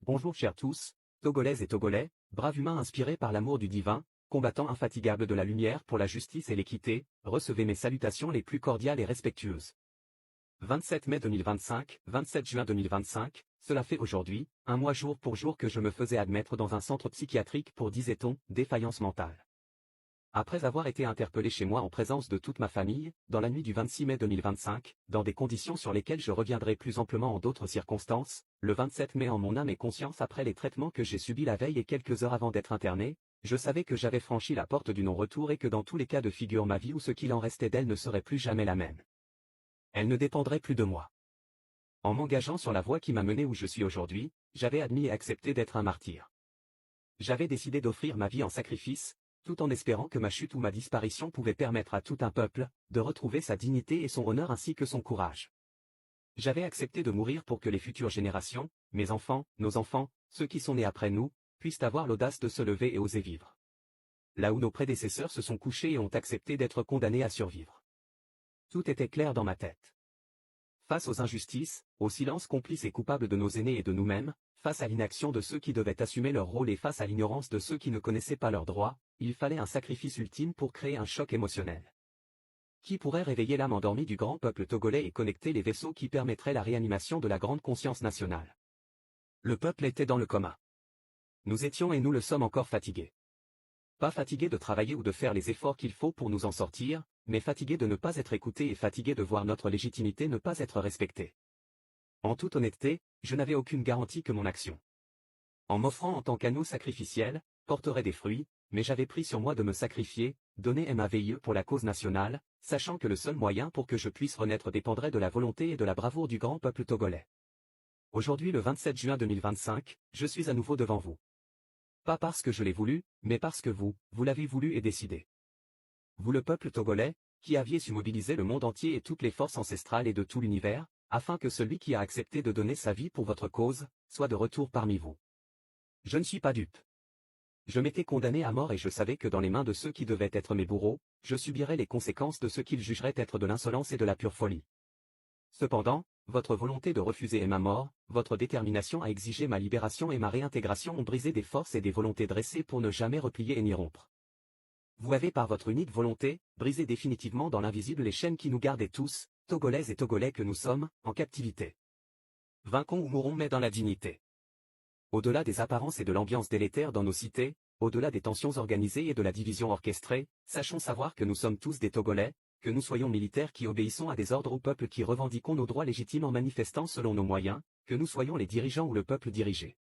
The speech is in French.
Bonjour chers tous, Togolaises et Togolais, braves humains inspirés par l'amour du divin, combattants infatigables de la lumière pour la justice et l'équité, recevez mes salutations les plus cordiales et respectueuses. 27 mai 2025, 27 juin 2025, cela fait aujourd'hui, un mois jour pour jour que je me faisais admettre dans un centre psychiatrique pour, disait-on, défaillance mentale. Après avoir été interpellé chez moi en présence de toute ma famille, dans la nuit du 26 mai 2025, dans des conditions sur lesquelles je reviendrai plus amplement en d'autres circonstances, le 27 mai en mon âme et conscience après les traitements que j'ai subis la veille et quelques heures avant d'être interné, je savais que j'avais franchi la porte du non-retour et que dans tous les cas de figure ma vie ou ce qu'il en restait d'elle ne serait plus jamais la même. Elle ne dépendrait plus de moi. En m'engageant sur la voie qui m'a mené où je suis aujourd'hui, j'avais admis et accepté d'être un martyr. J'avais décidé d'offrir ma vie en sacrifice, tout en espérant que ma chute ou ma disparition pouvait permettre à tout un peuple de retrouver sa dignité et son honneur ainsi que son courage. J'avais accepté de mourir pour que les futures générations, mes enfants, nos enfants, ceux qui sont nés après nous, puissent avoir l'audace de se lever et oser vivre. Là où nos prédécesseurs se sont couchés et ont accepté d'être condamnés à survivre. Tout était clair dans ma tête. Face aux injustices, au silence complice et coupable de nos aînés et de nous-mêmes, face à l'inaction de ceux qui devaient assumer leur rôle et face à l'ignorance de ceux qui ne connaissaient pas leurs droits, il fallait un sacrifice ultime pour créer un choc émotionnel. Qui pourrait réveiller l'âme endormie du grand peuple togolais et connecter les vaisseaux qui permettraient la réanimation de la grande conscience nationale? Le peuple était dans le coma. Nous étions et nous le sommes encore fatigués. Pas fatigués de travailler ou de faire les efforts qu'il faut pour nous en sortir, mais fatigués de ne pas être écoutés et fatigués de voir notre légitimité ne pas être respectée. En toute honnêteté, je n'avais aucune garantie que mon action, en m'offrant en tant qu'agneau sacrificiel, porterait des fruits, mais j'avais pris sur moi de me sacrifier, donner ma vie pour la cause nationale, sachant que le seul moyen pour que je puisse renaître dépendrait de la volonté et de la bravoure du grand peuple togolais. Aujourd'hui le 27 juin 2025, je suis à nouveau devant vous. Pas parce que je l'ai voulu, mais parce que vous l'avez voulu et décidé. Vous le peuple togolais, qui aviez su mobiliser le monde entier et toutes les forces ancestrales et de tout l'univers, afin que celui qui a accepté de donner sa vie pour votre cause, soit de retour parmi vous. Je ne suis pas dupe. Je m'étais condamné à mort et je savais que dans les mains de ceux qui devaient être mes bourreaux, je subirais les conséquences de ce qu'ils jugeraient être de l'insolence et de la pure folie. Cependant, votre volonté de refuser ma mort, votre détermination à exiger ma libération et ma réintégration ont brisé des forces et des volontés dressées pour ne jamais replier et ni rompre. Vous avez par votre unique volonté, brisé définitivement dans l'invisible les chaînes qui nous gardaient tous, Togolaises et Togolais que nous sommes, en captivité. Vainquons ou mourons mais dans la dignité. Au-delà des apparences et de l'ambiance délétère dans nos cités, au-delà des tensions organisées et de la division orchestrée, sachons savoir que nous sommes tous des Togolais, que nous soyons militaires qui obéissons à des ordres au peuple qui revendiquons nos droits légitimes en manifestant selon nos moyens, que nous soyons les dirigeants ou le peuple dirigé.